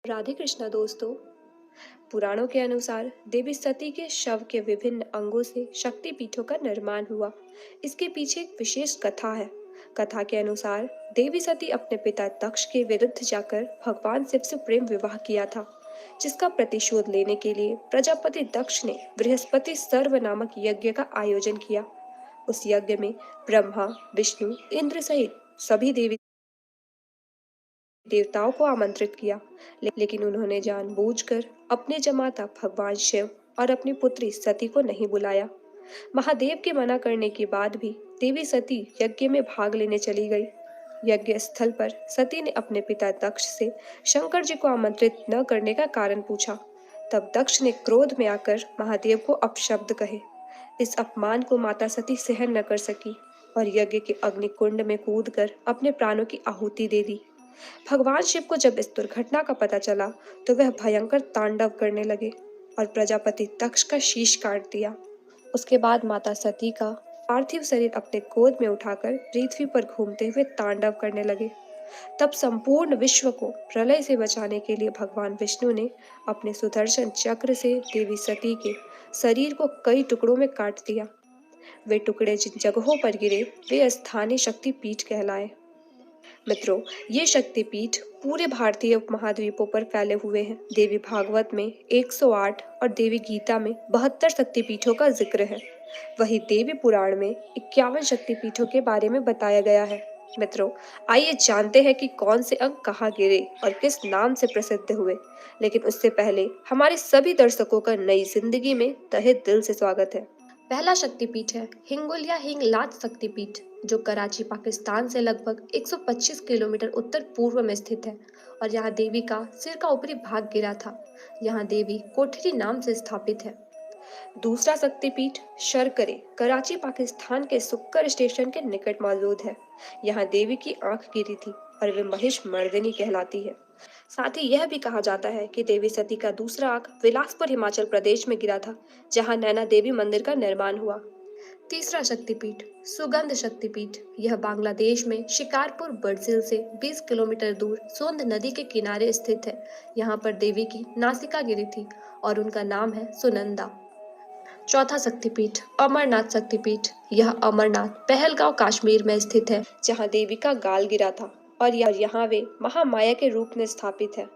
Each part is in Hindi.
राधे कृष्णा दोस्तों। पुराणों के अनुसार देवी सती के शव के विभिन्न अंगों से शक्ति पीठों का निर्माण हुआ। इसके पीछे एक विशेष कथा है। कथा के अनुसार देवी सती अपने पिता दक्ष के विरुद्ध जाकर भगवान शिव से प्रेम विवाह किया था, जिसका प्रतिशोध लेने के लिए प्रजापति दक्ष ने बृहस्पति सर्व नामक यज्ञ का आयोजन किया। उस यज्ञ में ब्रह्मा, विष्णु, इंद्र सहित सभी देवी देवताओं को आमंत्रित किया, लेकिन उन्होंने जानबूझकर अपने जमाता भगवान शिव और अपनी पुत्री सती को नहीं बुलाया। महादेव के मना करने के बाद भी देवी सती यज्ञ में भाग लेने चली गई। यज्ञ स्थल पर सती ने अपने पिता दक्ष से शंकर जी को आमंत्रित न करने का कारण पूछा। तब दक्ष ने क्रोध में आकर महादेव को अपशब्द कहे। इस अपमान को माता सती सहन न कर सकी और यज्ञ के अग्निकुंड में कूदकर अपने प्राणों की आहुति दे दी। भगवान शिव को जब इस दुर्घटना का पता चला तो वह भयंकर तांडव करने लगे और प्रजापति दक्ष का शीश काट दिया। उसके बाद माता सती का पार्थिव शरीर अपने गोद में उठाकर पृथ्वी पर घूमते हुए तांडव करने लगे। तब संपूर्ण विश्व को प्रलय से बचाने के लिए भगवान विष्णु ने अपने सुदर्शन चक्र से देवी सती के शरीर को कई टुकड़ों में काट दिया। वे टुकड़े जिन जगहों पर गिरे वे स्थानीय शक्तिपीठ कहलाए। मित्रों, ये शक्तिपीठ पूरे भारतीय उपमहाद्वीपों पर फैले हुए हैं। देवी भागवत में 108 और देवी गीता में 72 शक्तिपीठों का जिक्र है। वहीं देवी पुराण में 51 शक्तिपीठों के बारे में बताया गया है। मित्रों, आइए जानते हैं कि कौन से अंग कहाँ गिरे और किस नाम से प्रसिद्ध हुए। लेकिन उससे पहले हमारे सभी दर्शकों का नई जिंदगी में तहे दिल से स्वागत है। पहला शक्तिपीठ है हिंगोल या हिंगलाज शक्तिपीठ, जो कराची पाकिस्तान से लगभग 125 किलोमीटर उत्तर पूर्व में स्थित है और यहाँ देवी का सिर का ऊपरी भाग गिरा था। यहाँ देवी कोठरी नाम से स्थापित है। दूसरा शक्तिपीठ शर्करे कराची पाकिस्तान के सुक्कर स्टेशन के निकट मौजूद है। यहाँ देवी की आंख गिरी थी और वे महिष मर्दिनी कहलाती है। साथ ही यह भी कहा जाता है कि देवी सती का दूसरा आंख बिलासपुर हिमाचल प्रदेश में गिरा था, जहाँ नैना देवी मंदिर का निर्माण हुआ। तीसरा शक्तिपीठ सुगंध शक्तिपीठ, यह बांग्लादेश में शिकारपुर बड़जिल से 20 किलोमीटर दूर सोंद नदी के किनारे स्थित है। यहाँ पर देवी की नासिका गिरी थी और उनका नाम है सुनंदा। चौथा शक्तिपीठ अमरनाथ शक्तिपीठ, यह अमरनाथ पहलगांव कश्मीर में स्थित है, जहाँ देवी का गाल गिरा था और यहाँ वे महामाया के रूप में स्थापित है।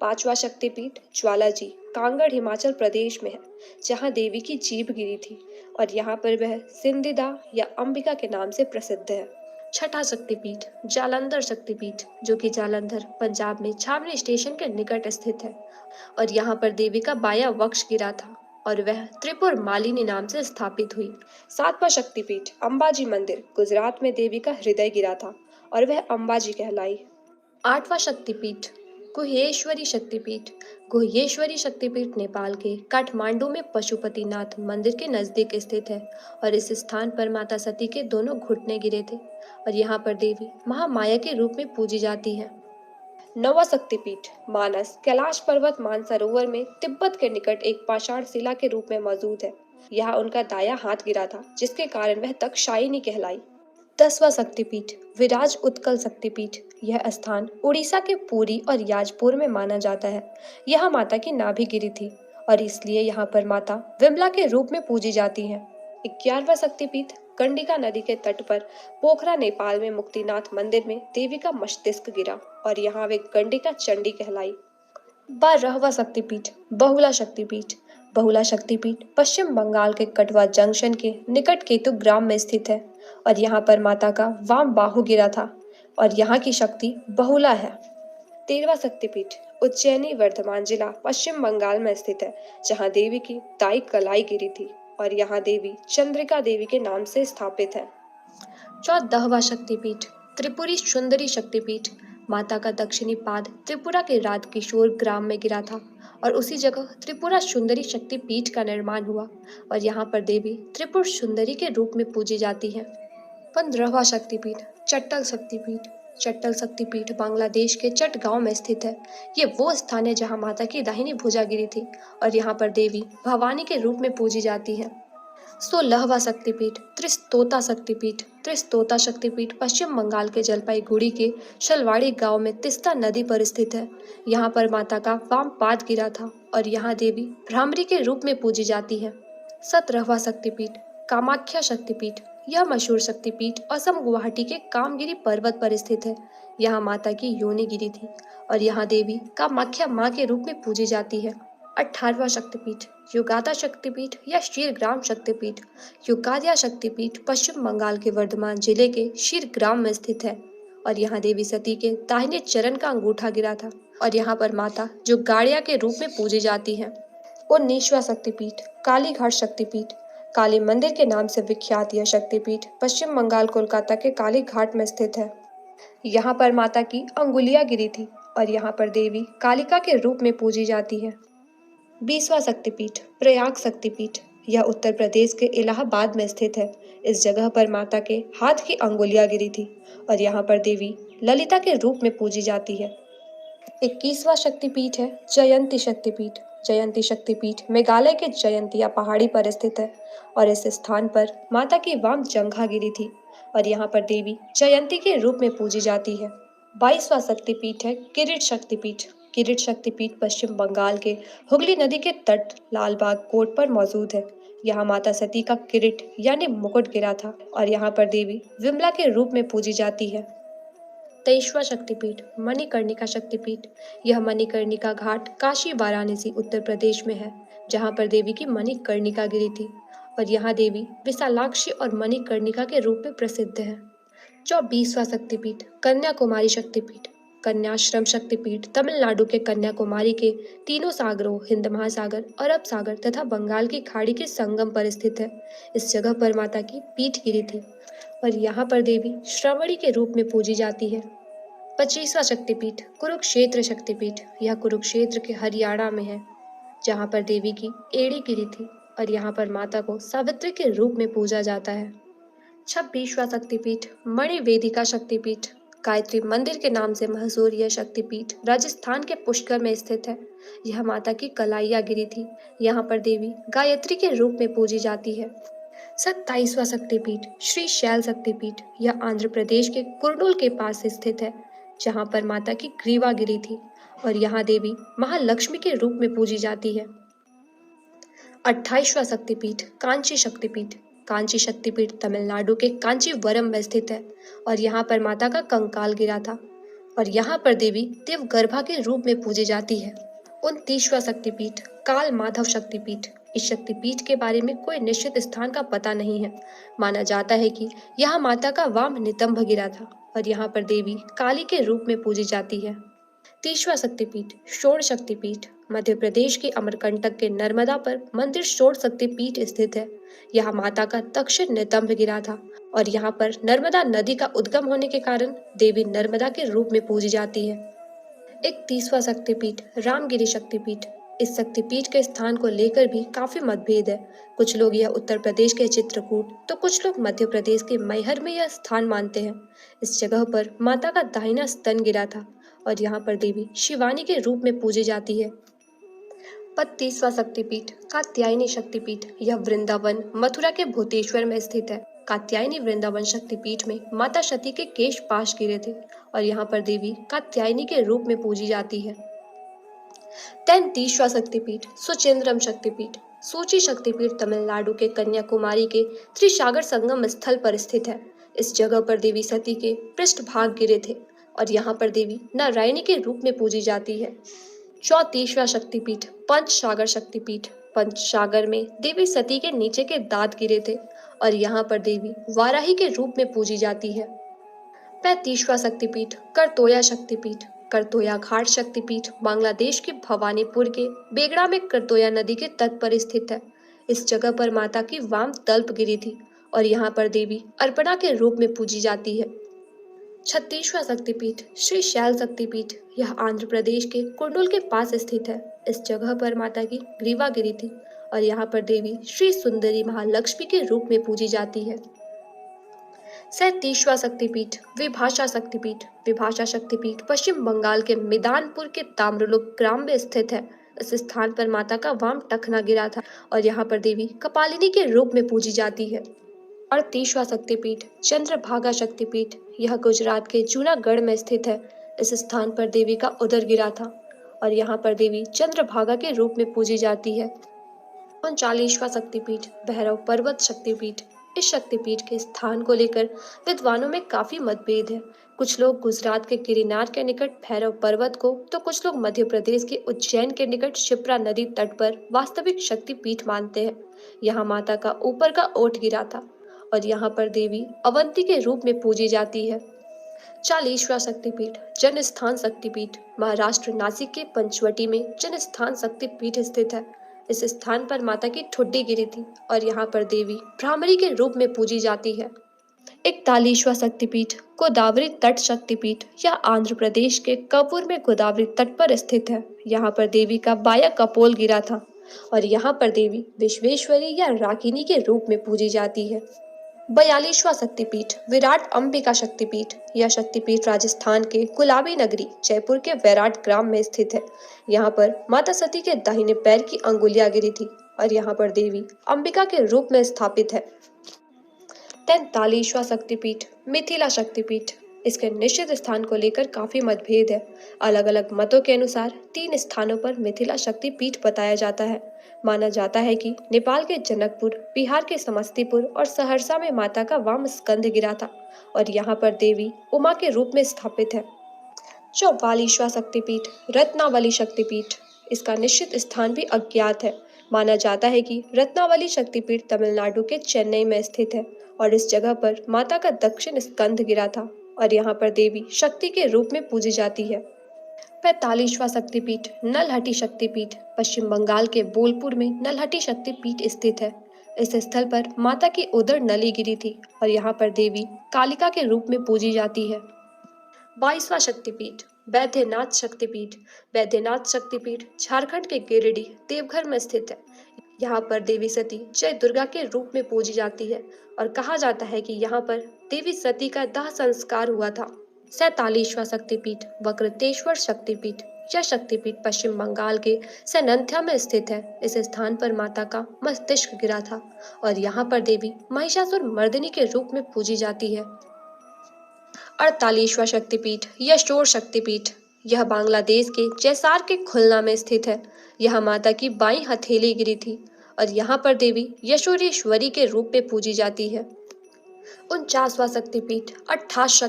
पांचवा शक्तिपीठ ज्वालाजी कांगड़ हिमाचल प्रदेश में है, जहाँ देवी की जीभ गिरी थी और यहाँ पर वह सिंधिदा या अंबिका के नाम से प्रसिद्ध है। छठा शक्तिपीठ जालंधर शक्तिपीठ, जो कि जालंधर पंजाब में छावनी स्टेशन के निकट स्थित है और यहाँ पर देवी का बायां वक्ष गिरा था और वह त्रिपुर मालिनी नाम से स्थापित हुई। सातवां शक्तिपीठ अंबाजी मंदिर गुजरात में देवी का हृदय गिरा था और वह अंबाजी कहलाई। आठवां शक्तिपीठ गुह्येश्वरी शक्तिपीठ, गुह्येश्वरी शक्तिपीठ नेपाल के काठमांडू में पशुपतिनाथ मंदिर के नजदीक स्थित है और इस स्थान पर माता सती के दोनों घुटने गिरे थे और यहाँ पर देवी महामाया के रूप में पूजी जाती है। नवा शक्तिपीठ मानस कैलाश पर्वत मानसरोवर में तिब्बत के निकट एक पाषाण शिला के रूप में मौजूद है। यहाँ उनका दायां हाथ गिरा था, जिसके कारण वह तक्षायिनी कहलाई। 10वां शक्तिपीठ विराज उत्कल शक्तिपीठ, यह स्थान उड़ीसा के पुरी और याजपुर में माना जाता है। यहाँ माता की नाभि गिरी थी और इसलिए यहाँ पर माता विमला के रूप में पूजी जाती है। 11वां शक्तिपीठ गंडिका नदी के तट पर पोखरा नेपाल में मुक्तिनाथ मंदिर में देवी का मस्तिष्क गिरा और यहाँ वे गंडिका चंडी कहलाई। 12वां शक्तिपीठ बहुला शक्तिपीठ, बहुला शक्तिपीठ पश्चिम बंगाल के कटवा जंक्शन के निकट केतु ग्राम में स्थित है और यहाँ पर माता का वाम बाहु गिरा था और यहाँ की शक्ति बहुला है। 13वां शक्तिपीठ उज्जैनी वर्धमान जिला पश्चिम बंगाल में स्थित है, जहाँ देवी की दाई कलाई गिरी थी और यहाँ देवी चंद्रिका देवी के नाम से स्थापित है। 14वां शक्तिपीठ त्रिपुरी सुंदरी शक्तिपीठ, माता का दक्षिणी पाद त्रिपुरा के राजकिशोर ग्राम में गिरा था और उसी जगह त्रिपुरा सुंदरी शक्तिपीठ का निर्माण हुआ और यहाँ पर देवी त्रिपुर सुंदरी के रूप में पूजी जाती है। 15वां शक्तिपीठ चट्टल शक्तिपीठ, चट्टल शक्तिपीठ बांग्लादेश के चटगांव में स्थित है। ये वो स्थान है जहाँ माता की दाहिनी भुजा गिरी थी और यहाँ पर देवी भवानी के रूप में पूजी जाती है। सोलहवां शक्तिपीठ त्रिस्तोता शक्तिपीठ। त्रिस्तोता शक्तिपीठ पश्चिम बंगाल के जलपाईगुड़ी के शलवाड़ी गांव में तिस्ता नदी पर स्थित है। यहाँ पर माता का वाम पाद गिरा था और यहाँ देवी भ्रामरी के रूप में पूजी जाती है। 17वां शक्तिपीठ कामाख्या शक्तिपीठ। यह मशहूर शक्तिपीठ असम गुवाहाटी के कामगिरी पर्वत पर स्थित है। यहाँ माता की योनि गिरी थी और यहाँ देवी कामाख्या माँ के रूप में पूजी जाती है। 18वां शक्तिपीठ युगादा शक्तिपीठ या शीरग्राम शक्तिपीठ। युगादिया शक्तिपीठ पश्चिम बंगाल के वर्धमान जिले के शीरग्राम में स्थित है और यहाँ देवी सती के दाहिने चरण का अंगूठा गिरा था और यहाँ पर माता जो गाड़िया के रूप में पूजी जाती है। 19वां शक्तिपीठ कालीघाट शक्तिपीठ। काली मंदिर के नाम से विख्यात यह शक्तिपीठ पश्चिम बंगाल कोलकाता के कालीघाट में स्थित है। यहाँ पर माता की अंगुलियां गिरी थी और यहाँ पर देवी कालिका के रूप में पूजी जाती है। 20वां शक्तिपीठ प्रयाग शक्तिपीठ। यह उत्तर प्रदेश के इलाहाबाद में स्थित है। इस जगह पर माता के हाथ की अंगुलियां गिरी थी और यहाँ पर देवी ललिता के रूप में पूजी जाती है। 21वां शक्तिपीठ है जयंती शक्तिपीठ। जयंती शक्तिपीठ मेघालय के जयंतिया पहाड़ी पर स्थित है और इस स्थान पर माता की वाम जंघा गिरी थी और यहाँ पर देवी जयंती के रूप में पूजी जाती है। 22वां शक्तिपीठ है किरीट शक्तिपीठ। किरीट शक्तिपीठ पश्चिम बंगाल के हुगली नदी के तट लालबाग कोट पर मौजूद है। यहाँ माता सती का किरीट यानी मुकुट गिरा था और यहाँ पर देवी विमला के रूप में पूजी जाती है। 23वां शक्तिपीठ मणिकर्णिका शक्तिपीठ। यह मणिकर्णिका घाट काशी वाराणसी उत्तर प्रदेश में है जहाँ पर देवी की मणिकर्णिका गिरी थी और यहाँ देवी विशालाक्षी और मणिकर्णिका के रूप में प्रसिद्ध है। 24वां शक्तिपीठ कन्याकुमारी शक्तिपीठ। कन्याश्रम शक्तिपीठ तमिलनाडु के कन्याकुमारी के तीनों सागरों हिंद महासागर अरब सागर तथा बंगाल की खाड़ी के संगम पर स्थित है। इस जगह पर माता की पीठ गिरी थी और यहाँ पर देवी श्रवणी के रूप में पूजी जाती है। 25वां शक्तिपीठ कुरुक्षेत्र शक्तिपीठ। यह कुरुक्षेत्र के हरियाणा में है जहाँ पर देवी की एड़ी गिरी थी और यहाँ पर माता को सावित्री के रूप में पूजा जाता है। 26वां शक्तिपीठ मणिवेदिका शक्तिपीठ। गायत्री मंदिर के नाम से मशहूर यह शक्तिपीठ राजस्थान के पुष्कर में स्थित है। यह माता की कलाइया गिरी थी। यहाँ पर देवी गायत्री के रूप में पूजी जाती है। 27वां शक्तिपीठ श्री शैल शक्तिपीठ। यह आंध्र प्रदेश के कुर्नूल के पास स्थित है जहाँ पर माता की ग्रीवा गिरी थी और यहाँ देवी महालक्ष्मी के रूप में पूजी जाती है। 28वां शक्तिपीठ कांची शक्तिपीठ। कांची शक्तिपीठ तमिलनाडु के कांचीवरम में स्थित है और यहाँ पर माता का कंकाल गिरा था और यहाँ पर देवी देवगर्भा के रूप में पूजी जाती है। 29वां शक्तिपीठ काल माधव शक्तिपीठ। इस शक्तिपीठ के बारे में कोई निश्चित स्थान का पता नहीं है। माना जाता है कि यहाँ माता का वाम नितंब गिरा था और यहाँ पर देवी काली के रूप में पूजी जाती है। 30वां शक्तिपीठ शोण शक्तिपीठ। मध्य प्रदेश के अमरकंटक के नर्मदा पर मंदिर शोण शक्तिपीठ स्थित है। यहाँ माता का दक्षिण नितंब गिरा था और यहाँ पर नर्मदा नदी का उद्गम होने के कारण देवी नर्मदा के रूप में पूजी जाती है। 31वां शक्तिपीठ रामगिरी शक्तिपीठ। इस शक्तिपीठ के स्थान को लेकर भी काफी मतभेद है। कुछ लोग यह उत्तर प्रदेश के चित्रकूट तो कुछ लोग मध्य प्रदेश के मैहर में यह स्थान मानते हैं। इस जगह पर माता का दाहिना स्तन गिरा था और यहाँ पर देवी शिवानी के रूप में पूजी जाती है। 32वां शक्तिपीठ कात्यायनी शक्तिपीठ। यह वृंदावन मथुरा के भूतेश्वर में स्थित है। कात्यायनी वृंदावन शक्तिपीठ में माता सती के केश पाश गिरे थे और यहाँ पर देवी कात्यायनी के रूप में पूजी जाती है। 33वां शक्तिपीठ सुचेंद्रम शक्तिपीठ। सूची शक्तिपीठ तमिलनाडु के कन्याकुमारी के त्रिसागर संगम स्थल पर स्थित है। इस जगह पर देवी सती के पृष्ठभाग गिरे थे और यहाँ पर देवी नारायणी के रूप में पूजी जाती है। 34वां शक्तिपीठ पंचसागर शक्तिपीठ। पंचसागर में देवी सती के नीचे के दांत गिरे थे और यहाँ पर देवी वाराही के रूप में पूजी जाती है। 35वां शक्तिपीठ करतोया शक्तिपीठ। करतोया घाट शक्तिपीठ बांग्लादेश के भवानीपुर के बेगड़ा में करतोया नदी के तट पर स्थित है। इस जगह पर माता की वाम तल्प गिरी थी और यहाँ पर देवी अर्पणा के रूप में पूजी जाती है। 36वां शक्तिपीठ श्री शैल शक्तिपीठ। यह आंध्र प्रदेश के कुर्नूल के पास स्थित है। इस जगह पर माता की ग्रीवा गिरी थी और यहाँ पर देवी श्री सुंदरी महालक्ष्मी के रूप में पूजी जाती है। 37वां शक्तिपीठ विभाषा शक्तिपीठ। विभाषा शक्तिपीठ पश्चिम बंगाल के मिदानपुर के ताम्रलुक ग्राम में स्थित है। इस स्थान पर माता का वाम टखना गिरा था और यहाँ पर देवी कपालिनी के रूप में पूजी जाती है। और 30वां शक्तिपीठ चंद्रभागा शक्तिपीठ, यह गुजरात के जूनागढ़ में स्थित है। इस स्थान पर देवी का उदर गिरा था और यहाँ पर देवी चंद्रभागा के रूप में पूजी जाती है। 39वां शक्तिपीठ भैरव पर्वत शक्तिपीठ, इस शक्तिपीठ के स्थान को लेकर विद्वानों में काफी मतभेद है। कुछ लोग गुजरात के गिरिनार के निकट भैरव पर्वत को, तो कुछ लोग मध्य प्रदेश के उज्जैन के निकट शिप्रा नदी तट पर वास्तविक शक्तिपीठ मानते हैं। यहाँ माता का ऊपर का ओठ गिरा था और यहाँ पर देवी अवंती के रूप में पूजी जाती है। 40वां शक्तिपीठ जनस्थान शक्तिपीठ, महाराष्ट्र नासिक के पंचवटी में जनस्थान शक्तिपीठ स्थित है। इस स्थान पर माता की ठुड्डी गिरी थी और यहाँ पर देवी भ्रामरी के रूप में पूजी जाती है। 41वां शक्तिपीठ गोदावरी तट शक्तिपीठ, यह आंध्र प्रदेश के कपूर में गोदावरी तट पर स्थित है। यहाँ पर देवी का बाया कपोल गिरा था और यहाँ पर देवी विश्वेश्वरी या राकिनी के रूप में पूजी जाती है। 42वां शक्तिपीठ विराट अंबिका शक्तिपीठ, यह शक्तिपीठ राजस्थान के गुलाबी नगरी जयपुर के वैराट ग्राम में स्थित है। यहाँ पर माता सती के दाहिने पैर की अंगुलियां गिरी थी और यहाँ पर देवी अंबिका के रूप में स्थापित है। 43वां शक्तिपीठ मिथिला शक्तिपीठ, इसके निश्चित स्थान को लेकर काफी मतभेद है। अलग अलग मतों के अनुसार 3 स्थानों पर मिथिला शक्तिपीठ बताया जाता है। माना जाता है कि नेपाल के जनकपुर, बिहार के समस्तीपुर और सहरसा में माता का वाम स्कंद गिरा था और यहाँ पर देवी उमा के रूप में स्थापित है। 44वां शक्तिपीठ रत्नावली शक्तिपीठ, इसका निश्चित स्थान भी अज्ञात है। माना जाता है कि रत्नावली शक्तिपीठ तमिलनाडु के चेन्नई में स्थित है और इस जगह पर माता का दक्षिण स्कंद गिरा था और यहाँ पर देवी शक्ति के रूप में पूजी जाती है। 45वां शक्तिपीठ नलहटी शक्तिपीठ, पश्चिम बंगाल के बोलपुर में नलहटी शक्तिपीठ स्थित है। इस स्थल पर माता की उदर नली गिरी थी और यहाँ पर देवी कालिका के रूप में पूजी जाती है। 22वां शक्तिपीठ बैद्यनाथ शक्तिपीठ, बैद्यनाथ शक्तिपीठ झारखंड के गिरिडीह देवघर में स्थित है। यहाँ पर देवी सती जय दुर्गा के रूप में पूजी जाती है और कहा जाता है कि यहाँ पर देवी सती का दाह संस्कार हुआ था। 47वां शक्तिपीठ वक्रतेश्वर शक्तिपीठ, यह शक्तिपीठ पश्चिम बंगाल के सैनंथ्या में स्थित है। इस स्थान पर माता का मस्तिष्क गिरा था और यहाँ पर देवी महिषासुर मर्दिनी के रूप में पूजी जाती है। 48वां शक्तिपीठ यशोर शक्तिपीठ, यह बांग्लादेश के जैसार के खुलना में स्थित है। यह माता की बाईं हथेली गिरी थी और यहाँ पर देवी यशोरेश्वरी के रूप में पूजी जाती है। 49वां शक्तिपीठ अट्ठाश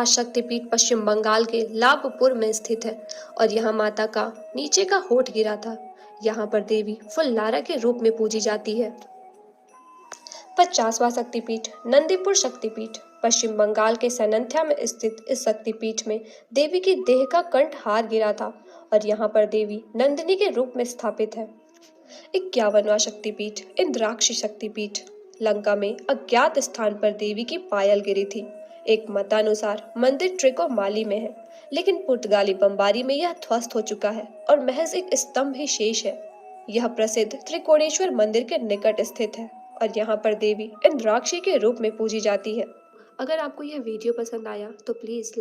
शक्तिपीठ पश्चिम बंगाल के लाभपुर में स्थित है और यहाँ माता का नीचे का होठ गिरा था। यहाँ पर देवी फुल्लारा के रूप में पूजी जाती है। 50वां शक्तिपीठ नंदीपुर शक्तिपीठ, पश्चिम बंगाल के सैनंथ्या में स्थित इस शक्तिपीठ में देवी की देह का कंठहार गिरा था और यहाँ पर देवी नंदिनी के रूप में स्थापित है। 51वां शक्तिपीठ इंद्राक्षी शक्तिपीठ, लंका में अज्ञात स्थान पर देवी की पायल गिरी थी। एक मतानुसार मंदिर ट्रिकोमाली में है, लेकिन पुर्तगाली बमबारी में यह ध्वस्त हो चुका है और महज एक स्तंभ ही शेष है। यह प्रसिद्ध त्रिकोणेश्वर मंदिर के निकट स्थित है और यहाँ पर देवी इंद्राक्षी के रूप में पूजी जाती है। अगर आपको यह वीडियो पसंद आया तो प्लीज